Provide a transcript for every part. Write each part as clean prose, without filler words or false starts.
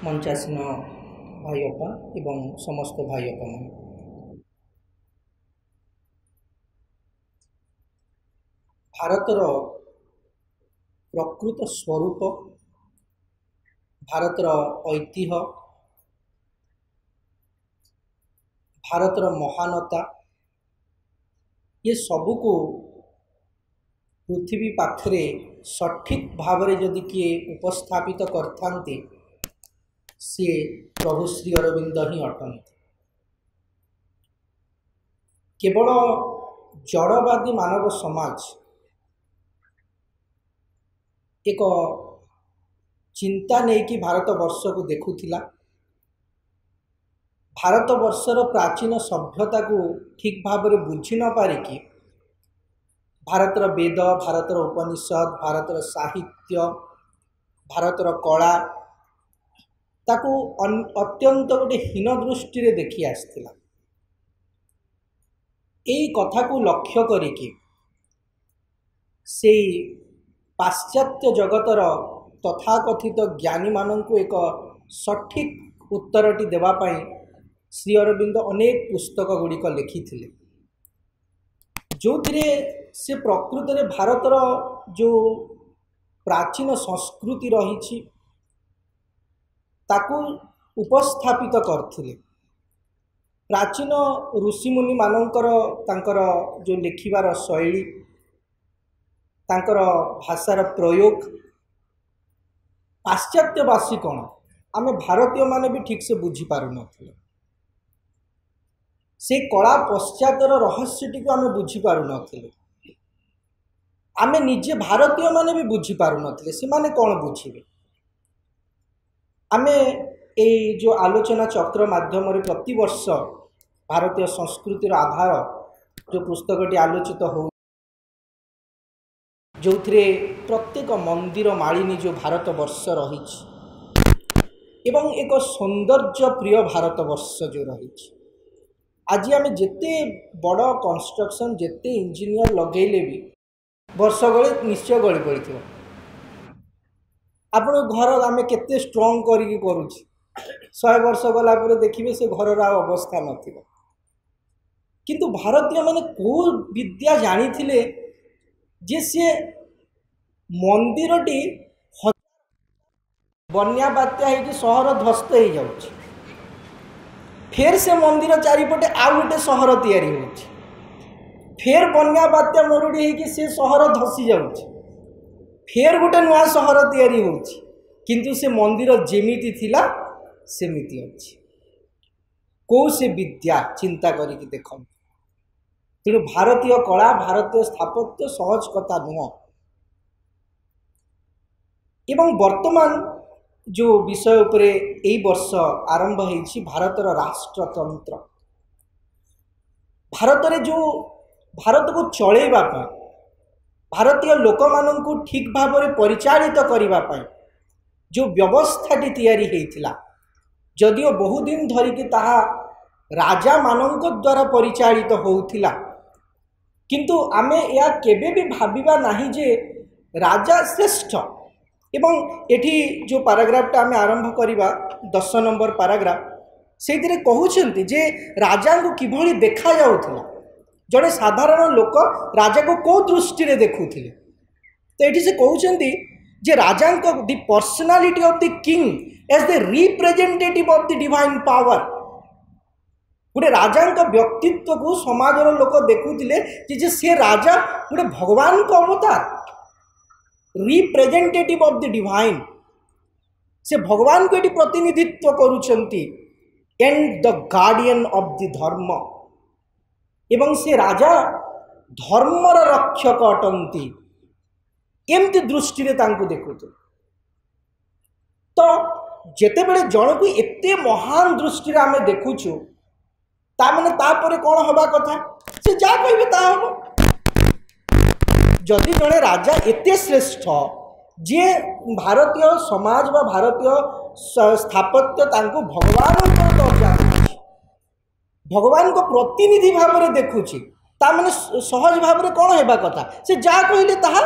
मंचासीन भाई अपा एवं समस्त भाई अपा मान भारतर प्रकृत स्वरूप भारतर ऐतिह्य भारतर महानता ये सबको पृथ्वी पाखरे सठिक भाव में जदि किए उपस्थापित करथांती सी प्रभु श्री अरविंद ही अटंती। केवल जड़वादी मानव समाज एक चिंता नहीं कि भारत वर्ष को देखुथिला, भारत वर्षर प्राचीन सभ्यता को ठीक भाव में बुझी न पारिकी भारतर वेद, भारतर उपनिषद, भारतर साहित्य, भारतर कला ताकू अत्यंत गोटे हीन दृष्टि देखी आसथिला। यही कथा को लक्ष्य करिकी से पाश्चात्य जगतर तथाकथित ज्ञानी माननकु एक सठिक उत्तरटी देवाई श्री अरविंद अनेक पुस्तक गुड़िक लिखिथिले, जो से प्रकृत में भारतर जो प्राचीन संस्कृति रही ताकू उपस्थापित करथिले। प्राचीन ऋषिमुनि मानकर तांकर जो लिखिबार शैली, तांकर भाषार प्रयोग पाश्चात्यवासी कौन आम भारतीय माने भी ठीक से बुझी पारु नथिले। से कला पश्चातर रहस्यटी को आम बुझी पारु नथिले। आमे निजे भारतीय माने भी बुझी पारु नथिले, से माने कौन बुझिबे। आमे ए जो आलोचना चक्र माध्यम प्रति वर्ष भारतीय संस्कृतिर आधार जो पुस्तकटी आलोचित हो, जो प्रत्येक मंदिर मालिनी जो भारत वर्ष रही एवं एक सौंदर्य प्रिय भारत वर्ष जो रही। आज आम जिते बड़ कंस्ट्रक्शन जिते इंजीनियर लगेले भी वर्ष गले निश्चय गली पड़ी आप घर आम केते स्ट्रॉन्ग करी करुछि 100 वर्ष गला देखिए से घर अवस्था नथिबो। किंतु भारतीय माने को विद्या जानी थिले जे से मंदिरटी बन्या बात्या है सहर ध्वस्त हो जाउछि, फेर से मंदिर चारिपटे आउ गोटे सहर तैयारी होछि, फेर बन्या बात्या मरुड़ी है से सहर धसी जाउछि, फेर गोटे नुआ सहर तैयारी होछि, किंतु से मंदिर जेमिति थिला सेमिति अछि। को से विद्या चिंता करिक देखम। तेणु भारतीय कला भारतीय स्थापत्य सहज कथा नुह। एवं वर्तमान जो विषय उपरे एई वर्ष आरंभ होइछि भारतर राष्ट्रतंत्र, भारत रे जो भारत को चलेबा पय भारतीय लोक माननकु ठीक भाव में परिचालित करिबा पय जो व्यवस्थाटी तैयारी हेइथिला, जदिओ बहुदिन धरिकी ताहा राजा माननक द्वारा परिचालित होउथिला, किंतु आमे या केबे भी भाबिबा नाही जे राजा श्रेष्ठ। एवं एठी जो पैराग्राफटा आमे आरंभ करिबा 10 नंबर पैराग्राफ से कहउछंती जे राजा को किभली देखा जाउथिला, जड़े साधारण लोक राजा को कौ दृष्टि रे देखुथिले। तो ये से कहउछंती जे राजा को the personality of the king as the representative of the divine power, गोटे राजा व्यक्तित्व को समाजर लोक देखुथिले जे से राजा गोटे भगवान को अवतार, रिप्रेजेंटेटिव ऑफ द डिवाइन, से भगवान को ये प्रतिनिधित्व करुछंती and the guardian of the dharma, एवं से राजा धर्मर रक्षक अटंती एमती दृष्टि रे तांको देखुते। तो जेते बेले जन को एते महान दृष्टि रे आमे देखुछु ता माने तापरे कोन होबा कथा से जा कहबे ता होबो। जदि जड़े राजा एते श्रेष्ठ जे भारतीय समाज व भारतीय स्थापत्य तांको भगवान दर्जा भगवान को प्रतिनिधि भाव में देखुची, ता माने सहज भाव में कौन होबा कथा से जा कहले ताहा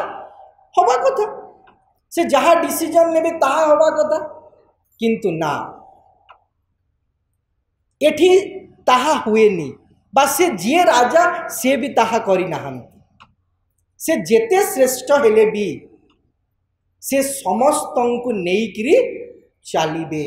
होबा कथा, से जहाँ डिसीजन नेबे ताहा होबा कथा। किंतु ना एठी ताहा हुएनी बा से जी राजा से भी ताहा करी नाहंती से जेते श्रेष्ठ हेले भी से समस्त को नेइकरी चलिबे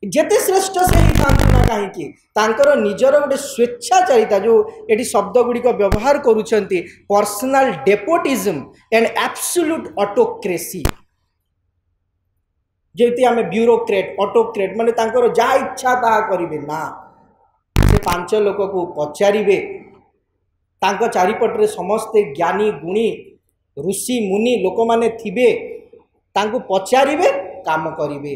जेते श्रेष्ठ से ही थांतु ना कहीं तांकर निजर गोटे स्वेच्छाचारिता जो एटी शब्द गुड़िक व्यवहार करुछंती पर्सनल डेपोटिज्म एंड एब्सोल्यूट ऑटोक्रेसी जेती आमे ब्यूरोक्रेट ऑटोक्रेट माने तांकर जा इच्छा ता करिवे ना से पांच लोक को पचारिबे तांको चारिपटरे समस्ते ज्ञानी गुणी ऋषि मुनि लोक माने थिबे तांको पचारिबे काम करिवे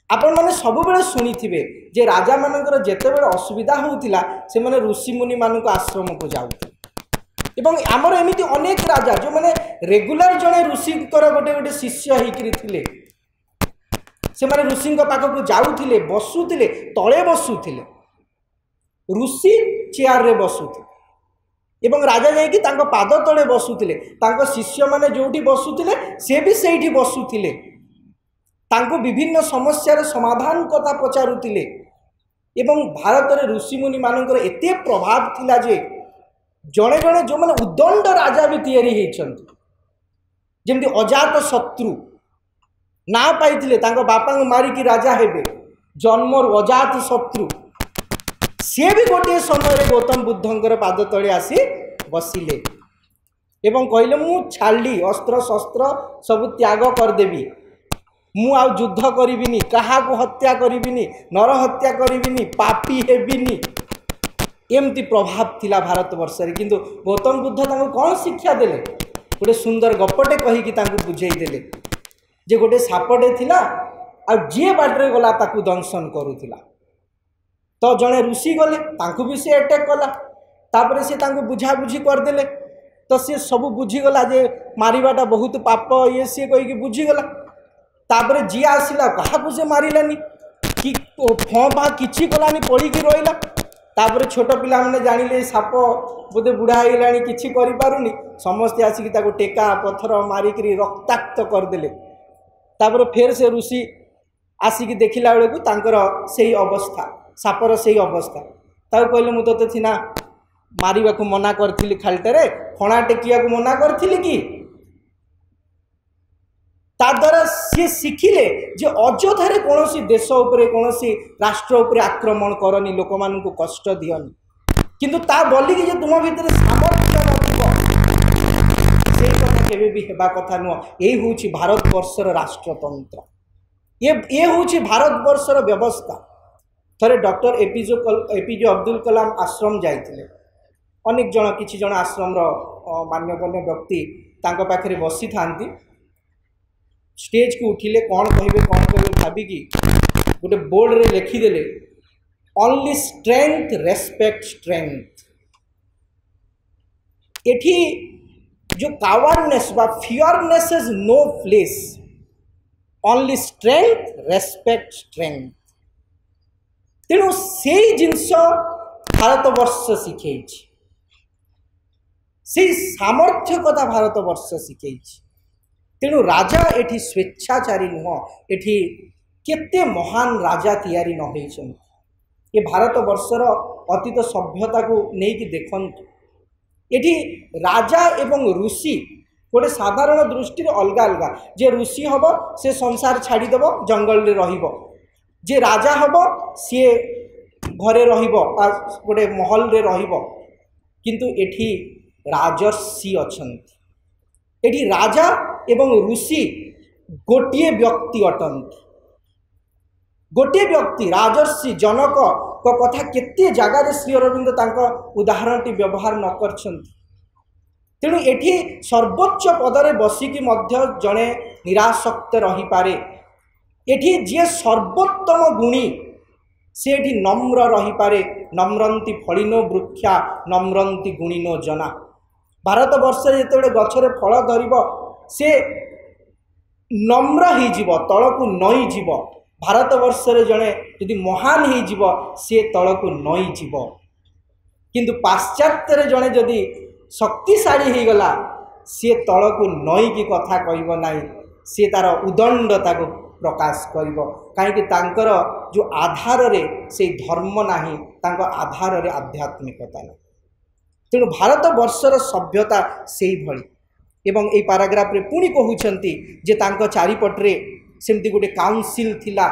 आपण माने सब बेले सुनी थिबे जे राजा मानकर जेते बेले असुविधा होउतिला से माने ऋषि मुनि मानको आश्रम को जाउते एवं आमर एमिति अनेक राजा जो माने रेगुलर जने ऋषिकर गोटे गोटे शिष्य होइकरी थिले से माने ऋषिंक पाखक जाउथिले बसुथिले तळे बसुथिले ऋषि चेयर रे बसुथिले एवं राजा जाइकी तांको पाद तळे बसुथिले तांको शिष्य माने जोठी बसुथिले से भी सेठी बसुथिले तांको विभिन्न समस्यार समाधान कथा पचारुथिले एवं भारत रे ऋषि मुनि मानकर एते प्रभाव थिला जे जड़े जड़े जो मैंने उदंड राजा भी तैयारी होती जमी अजात शत्रु ना पाई बापा मारिकी राजा हेबे जन्म अजात शत्रु सी भी गोटे समय गौतम बुद्धंकर पाद तले आसी बसिले एवं कहले मु छाड़ी अस्त्र शस्त्र सब त्याग करदेवी मु आ युद्ध करिबिनी कहा को हत्या करिबिनी नर हत्या करिबिनी पापी हेबिनी एमती प्रभाव थिला भारत वर्ष रे किंतु गौतम बुद्ध तांको कौन शिक्षा देले गोटे सुंदर गपटे कहीकि तांको बुझेई देले जे गोटे सापटे थिला आ जे बाटरे गला ताकू दंशन करूथिला तो जने ऋषि गले तांको भी से अटैक कला तापरे से तांको बुझा बुझी कर देले तो से सब बुझी गला जे मारिबाटा बहुत पाप ये से कहीकि बुझी गला तापरे जी आसिला कहा को से मारिलानी कि फा किछि कलानी पड़ी की रोइला तापर छोट पिला मैंने जानिले साप बोधे बुढ़ा होगा किसी करें समस्ते आसिक टेका पथर मारिकी रक्ताक्त करदे तापर फेर से ऋषि आसिक देखला बेलू तांकर से अवस्था सापर से अवस्था ताको कहले मु तो थिना मारिबा को मना करथिली खालटे फणा टेकिया को मना करथिली कि ताद्वारा सी शिखिले जे अଯोधारे कौन सी देश उपरे कौन सी राष्ट्र उपरे आक्रमण करनी लोक मान को कष्ट दियनी किंतु ता बोली कि जे तुम भितर सामर्थ्य नथिबो से कथा केबे भी हेबा कथा नुह एही होची भारत वर्षर राष्ट्रतंत्र ये होची भारत वर्षर व्यवस्था थरे डॉक्टर एपीजे अब्दुल कलाम आश्रम जाइथिले अनेक जन किछि जन आश्रम रो मान्यगण्य व्यक्ति तांको पाखरे बसी थांती स्टेज को उठिले कौन कहे भाविकी गोटे बोर्ड रे लिखिदेले ओनली स्ट्रेंथ रेस्पेक्ट स्ट्रेंथ एठी जो कावर्डनेस बा fearness is no place only strength respect strength तेणु से जिनस भारत वर्ष शिखे से सामर्थ्य कथा भारत वर्ष शिखे तेणु राजा एठी स्वेच्छाचारी नुह एठी केते महान राजा तैयारी न होइछन ये भारत वर्षर अतीत सभ्यता को लेकिन देखंतु एठी राजा एवं ऋषि गोटे साधारण दृष्टि अलग अलग जे ऋषि हम से संसार छाड़ीदेव जंगल रे रहिबो जे राजा हम सी घरे रहिबो गोटे महल रे रहिबो किंतु एठी राजर्षि अछंती एठी राजा एवं ऋषि गोटे व्यक्ति अटंती गोटे व्यक्ति राजर्षि जनक को कथा केते जगार श्री अरविंद तांको उदाहरण व्यवहार न करछंती तेणु एठी सर्वोच्च पदरे बसिकी मध्य जड़े निरासक्त रही पारे एठी जे सर्वोत्तम गुणी से एठी नम्र रही पारे नम्रंती फलिनो वृक्षा नम्रंती गुणिनो जना भारत वर्ष जेते गछरे फल धरिब से नम्र हो तल को नई जीव भारत वर्ष जड़े यदि महान हो सी तल को नई जीव किंतु पाश्चात्य जड़े जदि शक्तिशाली हो गला सी तल को नई की कथा कहब ना सी तार उदंडता को प्रकाश करिब कहीं तांकर जो आधार रे से धर्म नाही तांको आधार रे आध्यात्मिकता नहीं। तेणु भारत वर्षर सभ्यता से भली एवं ए पाराग्राफ रे पुणी कहउछंती जे तांको चारिपटरे सेमती गोटे काउंसिल थिला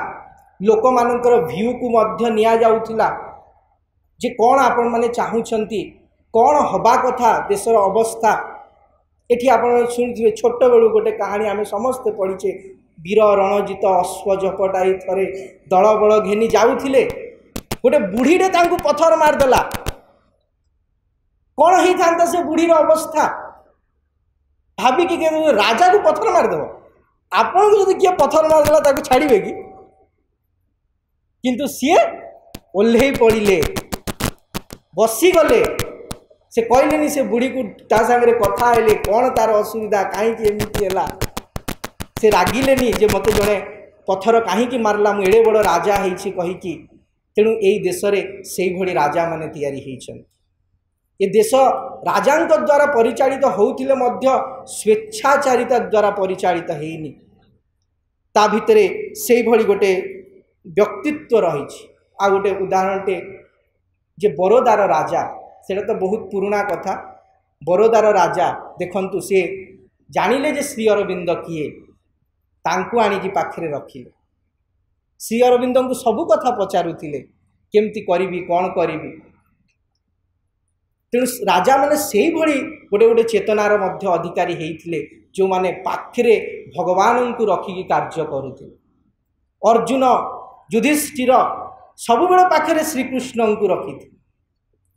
लोक मानकर व्यू को मध्य निया जाउथिला जे कौन आपण माने चाहूछंती कौन हवा कथा देशर अवस्था। एठी आपण सुनिथिबे छोट बेलू गोटे कहानी आमे समस्त पढ़ीचे वीर रणजित अश्व जपटाई थरे दल बल घेनी जाउथिले गोटे बुढ़ीटे तांको पथर मारदेला कौन ही था से बुढ़ीर अवस्था भाविकी राजा को पथर मारदेव आपन को किए पथर मारदेला ताको छाड़िबे कि किंतु सी ओल्हे पड़े बसी गले से कहले से बुढ़ी को ता संगे कथा हेले कौन तार असुविधा कहीं एमती है से रागिलेनी जे मते जड़े पथर कहीं मारला मु एड़े बड़ राजा होती कहीकि। तेणु यही देश में से भली राजा माने तैयारी होइछन। ये देश राजांक द्वारा परिचालित होउथिले मध्य स्वेच्छाचारिता द्वारा परिचालित हेनी ता भितरे से भली गोटे व्यक्तित्व रही। आ गोटे उदाहरणटे जे बरोदार राजा सेटा तो बहुत पुराना कथा। बरोदार राजा देखंतु से जानिले जे श्री अरविंद किए तांकु आनिकी पाखरे रखिले श्री अरविंद को सबू कथा पचारुथिले केमती करिवि कौन करिवि। तेणु राजा माने से भली गोटे गोटे चेतनार मध्य अधिकारी हेइथिले जो माने पाखरे भगवान को रखिकी कार्य करुथिले। अर्जुन युधिष्ठिर सबुबेले पाखरे श्रीकृष्ण को रखिथिले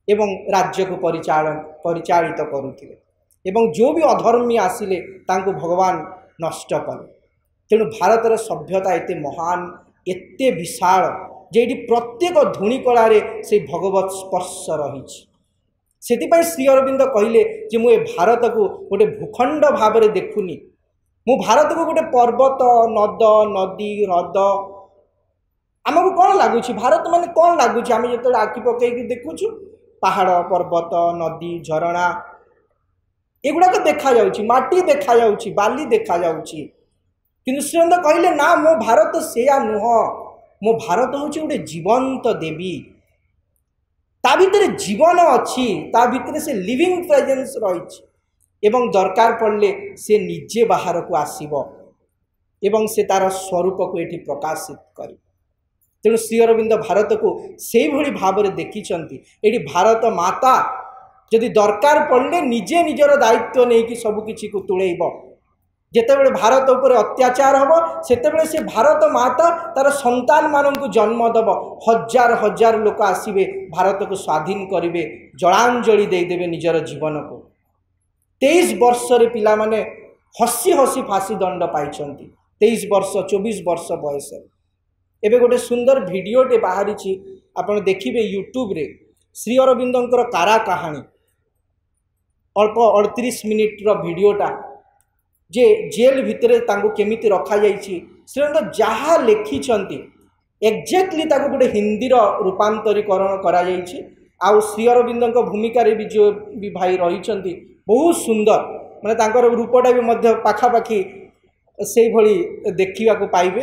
एवं राज्य को परिचालित करुथिले एवं जो भी अधर्मी आसिले तांको भगवान नष्ट कले। तेणु भारतर सभ्यता एते महान एते विशाल जे प्रत्येक धूणी कलारे से भगवत स्पर्श रही। सेतिपाई श्री अरविंद कहले जे मु भारत को गोटे भूखंड भाव में देखुनी मु भारत को गोटे पर्वत नद नदी ह्रद आमको कौन लगुच भारत माने कौन लगुच आम जो आखि पकईकि देखुचु पहाड़ पर्वत नदी झरणा एगुड़ाक देखा जाउची माटी देखा जाउची बाली देखा जाउची किंतु श्रीअरविंद कहले ना मो भारत सेया नुह मो भारत हूँ गोटे जीवंत देवी ता भितर जीवन अच्छी ता भितर से लिविंग प्रेजेंस रही एवं दरकार पड़ले से निजे बाहर को आसीबो एवं से तार स्वरूप को एठी प्रकाशित करी। तेणु श्री अरविंद भारत को से भली भाव में देखिछंती एठी भारत माता जदि दरकार पड़ले निजे निजर दायित्व नहीं कि सब किछि को तुलेइबो जेतेबेले भारत उपर अत्याचार हम सेतेबेले से भारत माता तार संतान मानन को जन्म दब हजार हजार लोक आसीबे भारत को स्वाधीन करिवे जलांजलि देदेवे निजर जीवन को। 23 वर्ष रे पिला माने हसी हसी फांसी दंड पाइछंती 23 वर्ष 24 वर्ष बयस। एबे गोटे सुंदर भिडियोटे बाहरी आपण देखिबे यूट्यूब रे श्री अरविंदंकर कारा कहानी अल्प 38 मिनिट रो भिडियोटा जे जेल भितरे तांको केमिति रखा जाइछि श्रीअरविंद जहाँ लिखिछंती एक्जेक्टली ताको गोटे हिंदी रो रूपांतरीकरण करा जाइछि। आउ श्री अरविंदंक भूमिका रे भी जो भी भाई रहिछंती बहुत सुंदर माने तांकर रूपटा भी मध्य पाखापाखि से भली देखिबा को पाइबे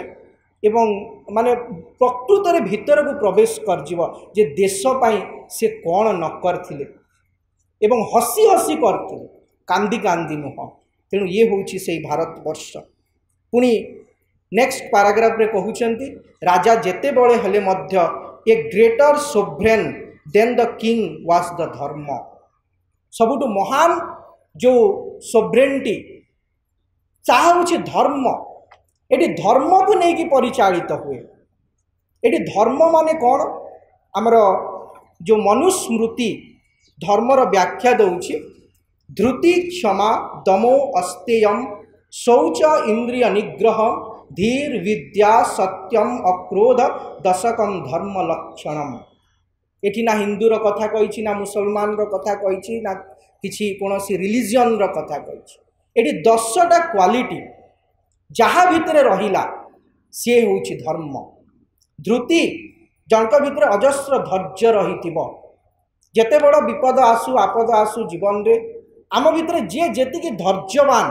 एवं माने प्रकृत रे भीतर को प्रवेश कर जीव जे देश पाई से कौन न करथिले एवं हसी हसी करथिले कांदी कांदी नुह। तेणु ये हूँ से भारत वर्ष। पुणी नेक्स्ट पैराग्राफ रे कहउछंती राजा जेते बड़े हेले मध्य a greater sovereign than the king was the dharma. सबुठ महान जो सोभरेनिटी चाह हूँ धर्म। एटी धर्म को लेकिन परिचालित हुए। एटी धर्म माने कौन आमर जो मनुस्मृति धर्मर व्याख्या दउछि धृति क्षमा दमो अस्तेयम शौच इंद्रिय निग्रह धीर विद्या सत्यम अक्रोध दशकम धर्म लक्षणम। एठी ना हिंदूर कथा कही ना मुसलमान कथा कही ना किसी कौन रिलीजन कथा कही। एठी 10टा क्वालिटी जहाँ भितर रहिला सी हूँ धर्म। धृति जनक भितर अजस्र धैर्य रही जेते बड़ विपद आसू आपद आसू जीवन रे आम भितर जी जेतिकी धैर्यवान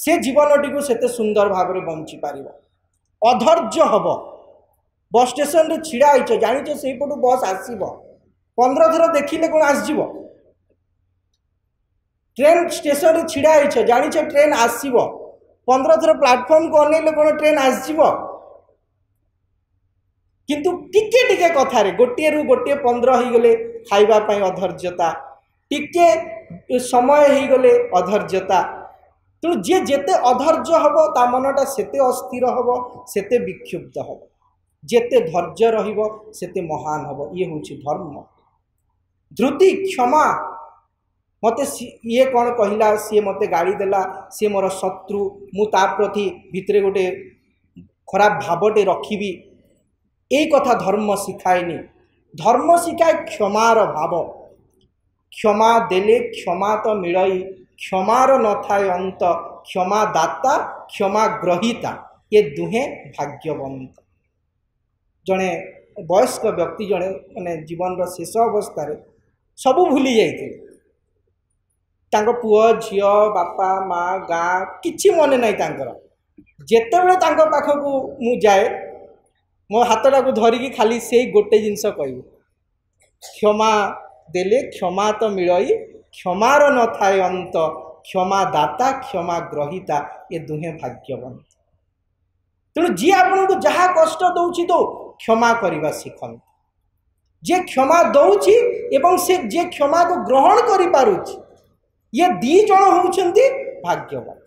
से जीवनटी को सेते सुंदर भाव में बंची पार। अधर्य हम बस स्टेशन रे छिड़ा होइछ जानिछ से पटु बस आसीबो 15 थर देखिले कोन आसीबो। ट्रेन स्टेशन रे छिड़ा होइछ जानिछ ट्रेन आसीबो 15 थर प्लेटफॉर्म को अनेले कोन ट्रेन आसीबो। किंतु टिके टिके कथा रे गोटे रु गोटे 15 ही गले खाइबा पई अधर्यता, टिके समय ही गले अधर्यता। तेणु जी जेते अधर्य हम ता मनटा सेते अस्थिर हम, सेते विक्षुब्ध हम। जेते धैर्य रहिबो सेते महान हम। ये होछि धर्म। धृति क्षमा मते ये कौन कहला सी मते गाड़ी देला सी मोर शत्रु मु ता प्रति भितरे गोटे खराब भावटे रखिबी यही कथा धर्म शिखाएनी। धर्म शिखाए क्षमार भाव। क्षमा देले क्षमा तो मिलई, क्षमार न थाए अंत, क्षमा दाता क्षमा ग्रहीता ये दुहे भाग्यवंत। जड़े वयस्क व्यक्ति जड़े माने जीवन शेष अवस्था सबू भूली जाइए। पुओ झील बापा माँ गाँ किछि मन नहीं तांकर। जेतेबेले तांको पाखकू मु जाए मो हाथटा को धरिकी खाली से गोटे जिनस कह क्षमा देले क्षमा तो मिलई, क्षमार न थाए अंत, क्षमा दाता क्षमा ग्रहीता ये दुहे भाग्यवंत। तेणु जी आपन को जहाँ कष्ट दौची तो क्षमा करने शिखन। जे क्षमा दौची एवं से जे क्षमा को ग्रहण करि पारुची ये दी जण होउछंती भाग्यवान।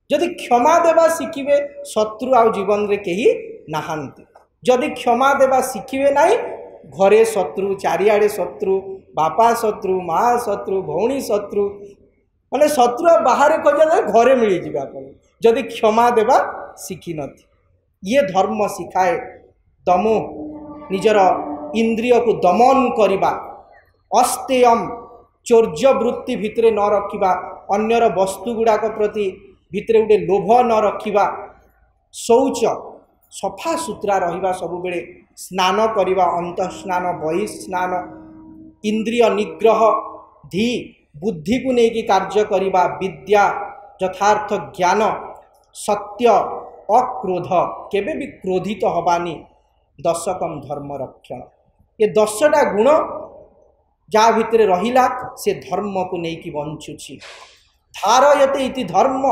जदि क्षमा देवा शिखिबे शत्रु आ जीवन रे केही नाहांती। जदि क्षमा देवा शिखिबे नाही घरे शत्रु, चारिआडे शत्रु, बापा शत्रु, माँ शत्रु, भौणी शत्रु, माने शत्रु बाहर खोजा घरे मिल जाए आप जदि क्षमा देवा शिखी नथि। ये धर्म शिखाए दमो निजर इंद्रिय को दमन करिबा, अस्तेयम चौर्य वृत्ति भितरे न रखिबा, अन्यर वस्तु गुड़ाक प्रति भितरे गोटे लोभ न रखिबा, शौच सफा सुतरा रहिबा, सब बेले स्नान करिबा, अंत स्नान बहिस्नान, इंद्रिय निग्रह, धी बुद्धि को लेकिन कार्य करिबा, विद्या यथार्थ ज्ञान, सत्य अक्रोध केबे भी क्रोधित तो हबानी, दशकम धर्म रक्षण। ये 10टा गुण जहाँ भितर रहिला से धर्म को लेकिन बंचुची। धारयते इति धर्म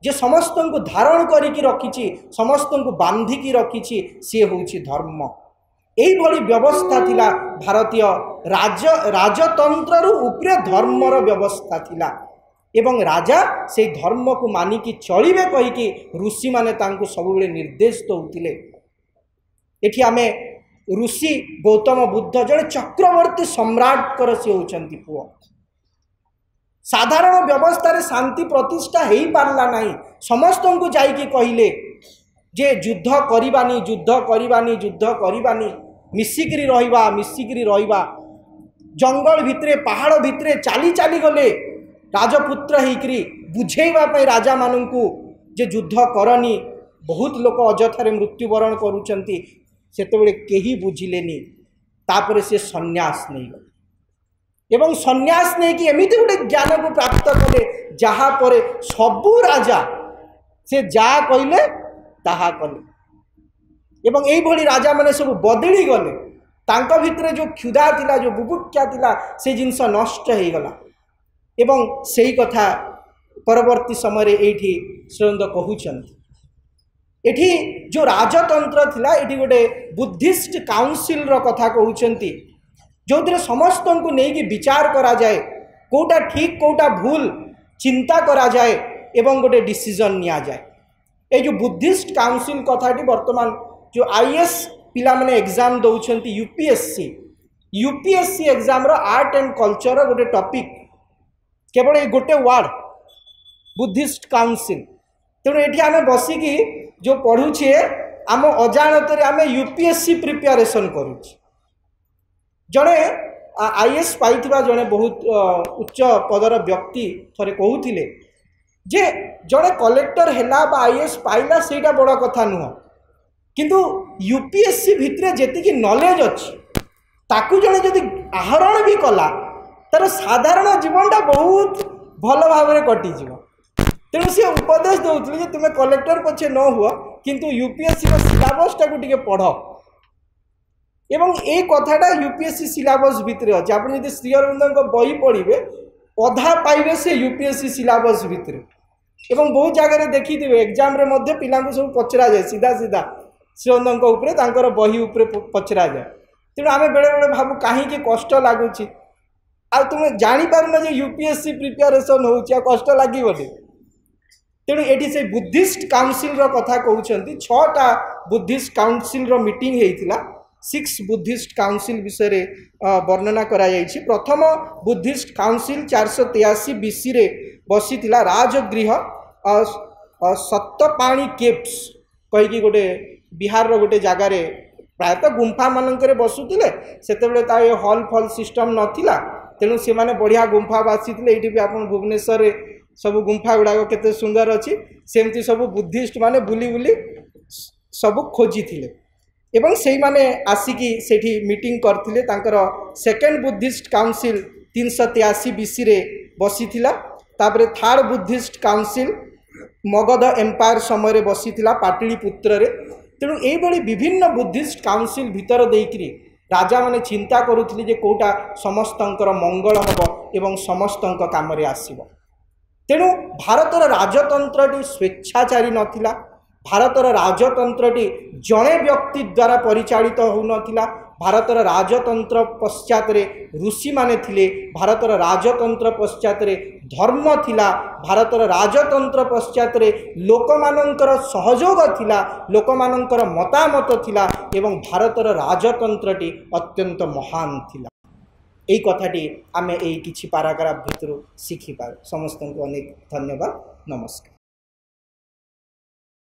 जे समस्त को धारण करिकी रखिछि, समस्त को बांधिकी रखिछि से होछि धर्म। यही भली व्यवस्था थिला भारतीय राजतंत्र उपरे धर्मर व्यवस्था थिला एवं राजा से धर्म को मानिकी चलिबे कहिकी ऋषि माने तांको सबुबेले निर्देश दउतिले। एठी आमे ऋषि गौतम बुद्ध जड़े चक्रवर्ती सम्राट कर से होचंती पुओ। साधारण व्यवस्था रे शांति प्रतिष्ठा हेई पारला नहीं। समस्त को जाइकी कहिले जे युद्ध करिबानी, युद्ध करिबानी, युद्ध करिबानी, मिसिकरी रहिबा, मिसिकरी रहिबा। जंगल भितरे पहाड़ भितरे चाली चाली गले राजपुत्र होकरी बुझेइबा पई राजा माननकू जे युद्ध करनी। बहुत लोक अजथारे मृत्युवरण करूचंती, सेतेबेले केही बुझिलेनी। तापरे से सन्यास नहीं गले एवं सन्यास नहीं कि एमिति गोटे ज्ञान को प्राप्त कले जहाँ पर सबू राजा से जा कहले ताहा कले एवं यही भली राजा माने सब बदली गले। तांका भितरे जो क्षुधा थिला, जो बुभुक्षा थिला से जिनस नष्ट हो गला। एवं सही कथा परवर्ती समय एठी श्रीनंद कहउछंती। एठी जो राजतंत्र थिला एठी गोटे बुद्धिस्ट काउंसिल रो कथा कहउछंती, जो समस्त को लेकिन विचार करा जाए, कोटा ठीक कोटा भूल चिंता करा जाए एवं गोटे डिसीजन निया जाए। ये जो बुद्धिस्ट काउंसिल कथाटी वर्तमान जो आईएएस पिला माने एग्जाम दौरान यूपीएससी एग्जाम रो आर्ट एंड कल्चर गोटे टॉपिक केवल ये गोटे वार्ड बुद्धिस्ट काउंसिल। तेणु ये आम बसिकी जो पढ़ुछे आम अजाणत आम यूपीएससी प्रिपेरेसन करुचे। जड़े आईएएस पाइथिबा जड़े बहुत उच्च पदर व्यक्ति थरे कहूथिले जे जड़े कलेक्टर हैला बा आईएएस पाइला सेटा बड़ कथा नुह, किंतु यूपीएससी भितरे जेतिकी नॉलेज अच्छी ताकू जड़े जदि आहरण भी कला तार साधारण जीवनटा बहुत भल भाव में कटिज। तेणु सी उपदेश दौले कि तुम्हें कलेक्टर पछे न हुआ किंतु यूपीएससी सिलेबस टाक टिके पढ़ एवं ए कथाटा यूपीएससी सिलेबस भितर अच्छे आप श्री अरविंद बही पढ़े अधा पाइबे से यूपीएससी सिलेबस भितर एवं बहुत जगह देखिए एग्जाम रे पिला सब पचरा जाए सीधा सीधा श्री अरविंद बही उपरे पचरा जाए तेणु आम बेले बेले भाव कहीं कष्ट लगुच आ तुम जापार ना यूपीएससी प्रिपेरेसन हो कष्ट लगे तेणु ये से बुद्धिस्ट काउंसिल कथा कहते 6टा बुद्धिस्ट काउंसिल मीटिंग होता 6 बुद्धिस्ट काउंसिल विषय वर्णना करा प्रथम बुद्धिस्ट काउंसिल 483 बीसी रे बसी राजगृह सप्तपाणी केव्स कहीकि गोटे बिहार रो गोटे जगार प्रायतः गुंफा मानक बसुले से हॉल फल सिस्टम नाला तेणु से माने बढ़िया गुंफा बासी ये भी आप भुवनेश्वर सब गुंफा गुड़ाक केते सुंदर अच्छी सेमती सब बुद्धिस्ट माने बुली बुली सब खोजी थिले एवं से माने आसिकी सेठी मीटिंग करथिले तांकर सेकेंड बुद्धिस्ट काउंसिल 383 बीसी रे बसी थिला तापरे third Buddhist council Magadh empire समय रे बसी थिला पाटलिपुत्र रे तेणु ये विभिन्न बुद्धिस्ट काउंसिल भितर देकरी राजा माने चिंता करुथिले जे कोटा समस्तंकर मंगल हब एवं समस्तंक काम रे आसीबो तेणु भारतर राजतंत्रटी स्वेच्छाचारी नथिला भारतर राजतंत्रटी जड़े व्यक्ति द्वारा परिचालित हो नथिला भारतर राजतंत्र पश्चात रे ऋषि माने थिले भारतर राजतंत्र पश्चात रे धर्म थिला भारतर राजतंत्र पश्चात रे लोकमानंकर सहयोग थिला लोकमानंकर मतामत थिला एवं भारतर राजतंत्रटी अत्यंत महान थिला यही कथाटी आमे एई किछि पैराग्राफ भितर शिखिपार समस्त को अनेक धन्यवाद नमस्कार।